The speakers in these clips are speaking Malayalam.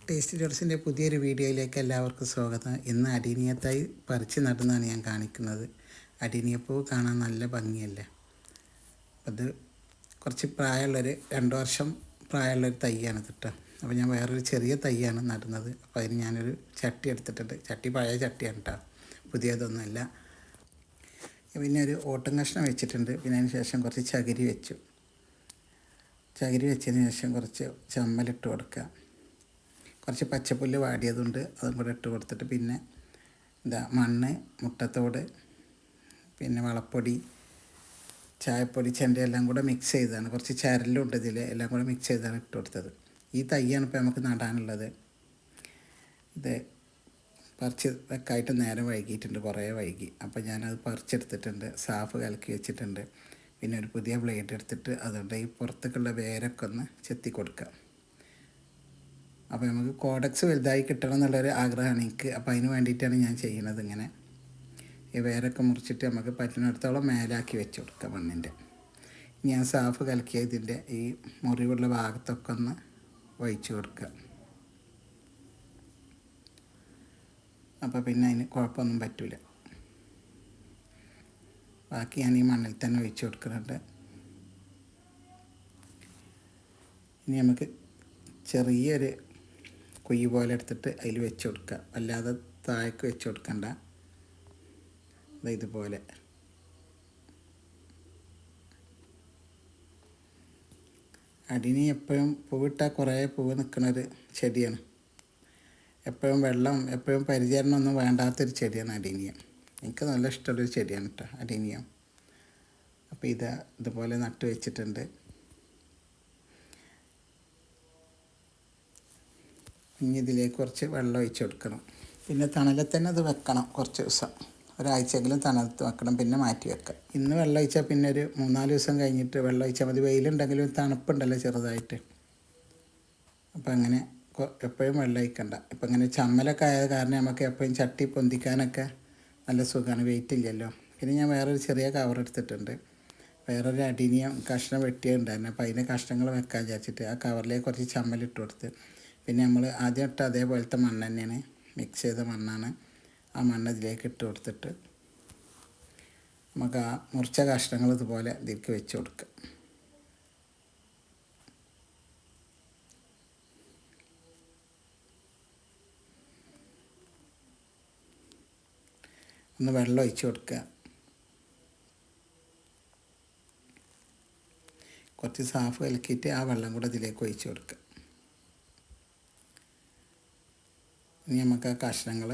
ടേസ്റ്റി ജോട്സിൻ്റെ പുതിയൊരു വീഡിയോയിലേക്ക് എല്ലാവർക്കും സ്വാഗതം. ഇന്ന് അടീനിയത്തായി പറിച്ച് നടുന്നതാണ് ഞാൻ കാണിക്കുന്നത്. അടീനിയപ്പൂ കാണാൻ നല്ല ഭംഗിയല്ലേ. അത് കുറച്ച് പ്രായമുള്ളൊരു 2 വർഷം പ്രായമുള്ളൊരു തൈയാണ് കേട്ടോ. അപ്പോൾ ഞാൻ വേറൊരു ചെറിയ തൈയാണ് നടുന്നത്. അപ്പോൾ അതിന് ഞാനൊരു ചട്ടി എടുത്തിട്ടുണ്ട്. ചട്ടി പഴയ ചട്ടിയാണ് കേട്ടോ, പുതിയതൊന്നുമല്ല. പിന്നെ ഒരു ഓട്ടം കഷ്ണം വെച്ചിട്ടുണ്ട്. പിന്നെ അതിന് ശേഷം കുറച്ച് ചകിരി വെച്ചു. ചകിരി വെച്ചതിന് ശേഷം കുറച്ച് ചമ്മലിട്ട് കൊടുക്കുക. കുറച്ച് പച്ചപ്പുല്ല് വാടിയതുണ്ട്, അതും കൂടെ ഇട്ട് കൊടുത്തിട്ട് പിന്നെ മണ്ണ്, മുട്ടത്തോട്, പിന്നെ വളപ്പൊടി, ചായപ്പൊടി, ചെണ്ട എല്ലാം കൂടെ മിക്സ് ചെയ്താണ്. കുറച്ച് ചരലുണ്ട് ഇതിൽ, എല്ലാം കൂടെ മിക്സ് ചെയ്താണ് ഇട്ട് കൊടുത്തത്. ഈ തൈയാണ് ഇപ്പോൾ നമുക്ക് നടാനുള്ളത്. ഇത് പറിച്ച് വെക്കായിട്ട് നേരം വൈകിയിട്ടുണ്ട്, കുറേ വൈകി. അപ്പോൾ ഞാനത് പറിച്ചെടുത്തിട്ടുണ്ട്, സാഫ് കലക്കി വെച്ചിട്ടുണ്ട്. പിന്നെ ഒരു പുതിയ ബ്ലേഡ് എടുത്തിട്ട് അതുകൊണ്ട് ഈ പുറത്തേക്കുള്ള വേരൊക്കെ ഒന്ന് ചെത്തി കൊടുക്കാം. അപ്പോൾ നമുക്ക് കോഡക്സ് വലുതായി കിട്ടണം എന്നുള്ളൊരു ആഗ്രഹമാണ് എനിക്ക്. അപ്പോൾ അതിന് വേണ്ടിയിട്ടാണ് ഞാൻ ചെയ്യുന്നത്. ഇങ്ങനെ ഈ വേരൊക്കെ മുറിച്ചിട്ട് നമുക്ക് പറ്റുന്നിടത്തോളം മേലാക്കി വെച്ച് കൊടുക്കുക മണ്ണിൻ്റെ. ഞാൻ സാഫ് കലക്കിയ ഇതിൻ്റെ ഈ മുറിവുള്ള ഭാഗത്തൊക്കെ ഒന്ന് ഒഴിച്ച് കൊടുക്കുക. അപ്പോൾ പിന്നെ അതിന് കുഴപ്പമൊന്നും പറ്റില്ല. ബാക്കി ഞാൻ ഈ മണ്ണിൽ തന്നെ ഒഴിച്ച് കൊടുക്കുന്നുണ്ട്. ഇനി നമുക്ക് ചെറിയൊരു കുഴി പോലെ എടുത്തിട്ട് അതിൽ വെച്ച് കൊടുക്കുക. അല്ലാതെ താഴേക്ക് വെച്ച് കൊടുക്കണ്ട. ഇതുപോലെ അടിനി എപ്പോഴും പൂവിട്ടാൽ കുറേ പൂവ് നിൽക്കുന്നൊരു ചെടിയാണ്. എപ്പോഴും വെള്ളം, എപ്പോഴും പരിചരണം ഒന്നും വേണ്ടാത്തൊരു ചെടിയാണ് അടീനിയം. എനിക്ക് നല്ല ഇഷ്ടമുള്ളൊരു ചെടിയാണ് കേട്ടോ അടീനിയം. അപ്പോൾ ഇതുപോലെ നട്ട് വെച്ചിട്ടുണ്ട്. ഇനി ഇതിലേക്ക് കുറച്ച് വെള്ളം ഒഴിച്ച് കൊടുക്കണം. പിന്നെ തണലിൽ തന്നെ അത് വെക്കണം കുറച്ച് ദിവസം, ഒരാഴ്ചയെങ്കിലും തണലത്ത് വെക്കണം, പിന്നെ മാറ്റി വെക്കാം. ഇന്ന് വെള്ളം ഒഴിച്ചാൽ പിന്നെ ഒരു 3-4 ദിവസം കഴിഞ്ഞിട്ട് വെള്ളം ഒഴിച്ചാൽ മതി. വെയിലുണ്ടെങ്കിലും തണുപ്പുണ്ടല്ലോ ചെറുതായിട്ട്. അപ്പം അങ്ങനെ എപ്പോഴും വെള്ളം ഒഴിക്കണ്ട. ഇപ്പം ഇങ്ങനെ ചമ്മലൊക്കെ ആയത് കാരണം നമുക്ക് എപ്പോഴും ചട്ടി പൊന്തിക്കാനൊക്കെ നല്ല സുഖമാണ്, വെയിറ്റ് ഇല്ലല്ലോ. പിന്നെ ഞാൻ വേറൊരു ചെറിയ കവർ എടുത്തിട്ടുണ്ട്. വേറൊരു അടീനിയം കഷ്ണം വെട്ടിയുണ്ടായിരുന്നു. അപ്പോൾ അതിന് കഷ്ണങ്ങൾ വെക്കാൻ വിചാരിച്ചിട്ട് ആ കവറിലേക്ക് കുറച്ച് ചമ്മലിട്ട് കൊടുത്ത്, പിന്നെ നമ്മൾ ആദ്യം ഇട്ട അതേപോലത്തെ മണ്ണ് തന്നെയാണ്, മിക്സ് ചെയ്ത മണ്ണാണ്. ആ മണ്ണ് ഇതിലേക്ക് ഇട്ട് കൊടുത്തിട്ട് നമുക്ക് ആ മുറിച്ച കഷ്ണങ്ങൾ ഇതുപോലെ ഇതിലേക്ക് വെച്ച് കൊടുക്കുക. ഒന്ന് വെള്ളം ഒഴിച്ച് കൊടുക്കുക. കുറച്ച് സാഫ് കലക്കിയിട്ട് ആ വെള്ളം കൂടെ ഇതിലേക്ക് ഒഴിച്ച് കൊടുക്കുക. ഇനി നമുക്ക് ആ കഷ്ണങ്ങൾ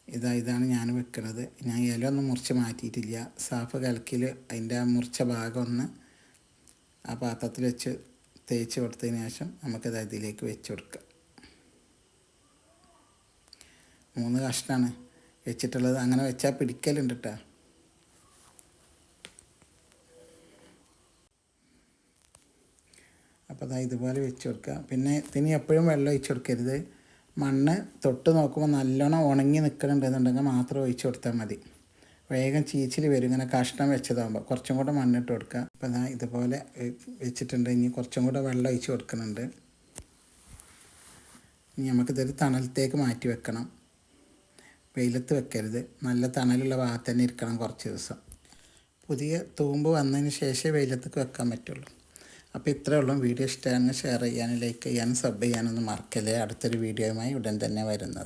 ഇതാണ് ഞാൻ വെക്കുന്നത്. ഞാൻ ഇല ഒന്നും മുറിച്ച് മാറ്റിയിട്ടില്ല. സാഫ് കലക്കിൽ അതിൻ്റെ ആ മുറിച്ച ഭാഗം ഒന്ന് ആ പാത്രത്തിൽ വെച്ച് തേച്ച് കൊടുത്തതിന് ശേഷം നമുക്കത് ഇതിലേക്ക് വെച്ച് കൊടുക്കുക. 3 കഷ്ണമാണ് വെച്ചിട്ടുള്ളത്. അങ്ങനെ വെച്ചാൽ പിടിക്കലുണ്ട് കേട്ടോ. അപ്പോൾ ഇതുപോലെ വെച്ച് കൊടുക്കുക. പിന്നെ ഇതിന് എപ്പോഴും വെള്ളം ഒഴിച്ച് കൊടുക്കരുത്. മണ്ണ് തൊട്ട് നോക്കുമ്പോൾ നല്ലോണം ഉണങ്ങി നിൽക്കുന്നുണ്ടെന്നുണ്ടെങ്കിൽ മാത്രം ഒഴിച്ച് കൊടുത്താൽ മതി. വേഗം ചീച്ചിൽ വരും ഇങ്ങനെ കഷ്ണം വെച്ചതാകുമ്പോൾ. കുറച്ചും കൂടെ മണ്ണിട്ട് കൊടുക്കുക. അപ്പോൾ ഇതുപോലെ വെച്ചിട്ടുണ്ട്. ഇനി കുറച്ചും കൂടെ വെള്ളം ഒഴിച്ച് കൊടുക്കുന്നുണ്ട്. ഇനി നമുക്കിതൊരു തണലത്തേക്ക് മാറ്റി വെക്കണം. വെയിലത്ത് വെക്കരുത്, നല്ല തണലുള്ള ഭാഗത്ത് തന്നെ ഇരിക്കണം കുറച്ച് ദിവസം. പുതിയ തൂമ്പ് വന്നതിന് ശേഷമേ വെയിലത്തേക്ക് വെക്കാൻ പറ്റുള്ളൂ. അപ്പോൾ ഇത്രയേ ഉള്ളൂ. വീഡിയോ ഇഷ്ടമാണെങ്കിൽ ഷെയർ ചെയ്യാനും ലൈക്ക് ചെയ്യാനും സബ് ചെയ്യാനൊന്നും മറക്കല്ലേ. അടുത്തൊരു വീഡിയോയുമായി ഉടൻ തന്നെ വരുന്നത്.